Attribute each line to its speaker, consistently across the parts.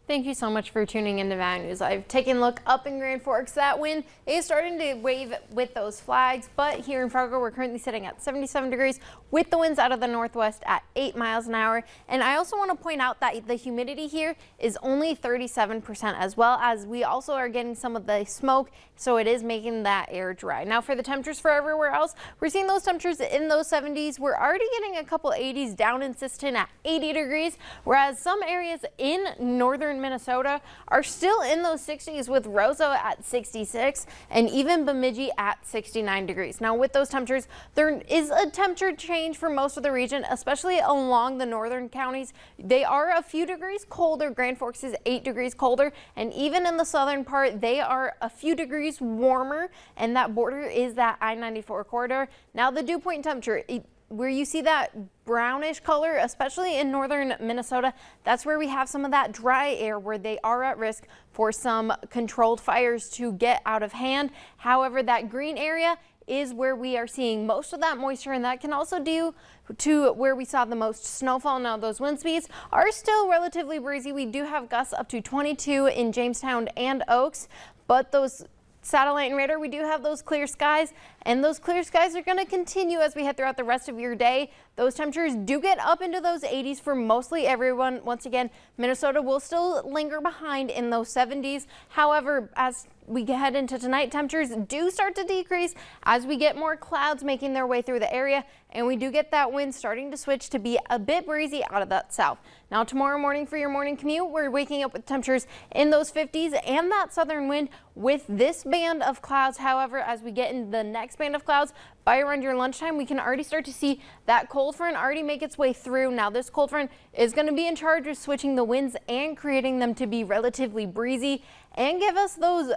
Speaker 1: Thank you so much for tuning into Valley News. I've taken a look up in Grand Forks. That wind is starting to wave with those flags, but here in Fargo, we're currently sitting at 77 degrees with the winds out of the northwest at 8 miles an hour. And I also want to point out that the humidity here is only 37%, as well as we also are getting some of the smoke, so it is making that air dry. Now for the temperatures for everywhere else, we're seeing those temperatures in those 70s. We're already getting a couple 80s down in Siston at 80 degrees, whereas some areas in northern Minnesota are still in those 60s, with Roseau at 66 and even Bemidji at 69 degrees. Now with those temperatures, there is a temperature change for most of the region, especially along the northern counties. They are a few degrees colder. Grand Forks is 8 degrees colder, and even in the southern part, they are a few degrees warmer, and that border is that I-94 corridor. Now the dew point temperature, where you see that brownish color, especially in northern Minnesota, that's where we have some of that dry air, where they are at risk for some controlled fires to get out of hand. However, that green area is where we are seeing most of that moisture, and that can also due to where we saw the most snowfall. Now those wind speeds are still relatively breezy. We do have gusts up to 22 in Jamestown and Oaks, but those satellite and radar, we do have those clear skies, and those clear skies are going to continue as we head throughout the rest of your day. Those temperatures do get up into those 80s for mostly everyone. Once again, Minnesota will still linger behind in those 70s. However, as we head into tonight, temperatures do start to decrease as we get more clouds making their way through the area, and we do get that wind starting to switch to be a bit breezy out of that south. Now tomorrow morning for your morning commute, we're waking up with temperatures in those 50s and that southern wind with this band of clouds. However, as we get into the next band of clouds, by around your lunchtime, we can already start to see that cold front already make its way through. Now this cold front is going to be in charge of switching the winds and creating them to be relatively breezy and give us those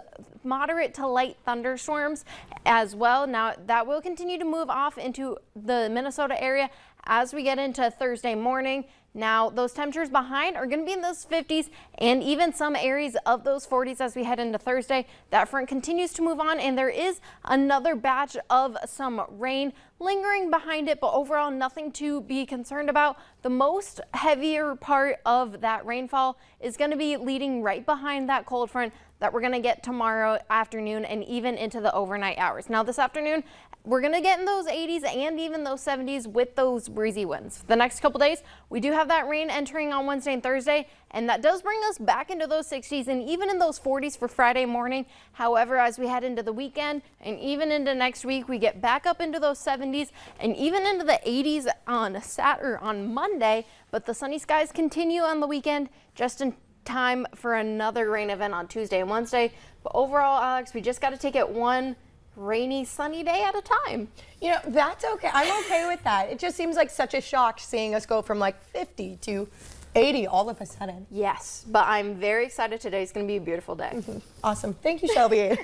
Speaker 1: moderate to light thunderstorms as well. Now that will continue to move off into the Minnesota area as we get into Thursday morning. Now those temperatures behind are going to be in those 50s and even some areas of those 40s as we head into Thursday. That front continues to move on, and there is another batch of some rain lingering behind it, but overall nothing to be concerned about. The most heavier part of that rainfall is going to be leading right behind that cold front that we're going to get tomorrow afternoon and even into the overnight hours. Now this afternoon, we're going to get in those 80s and even those 70s with those breezy winds. The next couple days, we do have that rain entering on Wednesday and Thursday, and that does bring us back into those 60s and even in those 40s for Friday morning. However, as we head into the weekend and even into next week, we get back up into those 70s and even into the 80s on Monday, but the sunny skies continue on the weekend just in time for another rain event on Tuesday and Wednesday. But overall, Alex, we just got to take it one rainy, sunny day at a time.
Speaker 2: You know, that's okay. I'm okay with that. It just seems like such a shock seeing us go from like 50 to 80 all of a sudden.
Speaker 1: Yes, but I'm very excited. Today's going to be a beautiful day.
Speaker 2: Awesome. Thank you, Shelby.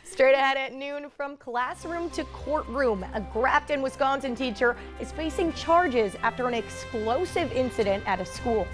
Speaker 2: Straight ahead at noon, from classroom to courtroom, a Grafton, Wisconsin teacher is facing charges after an explosive incident at a school.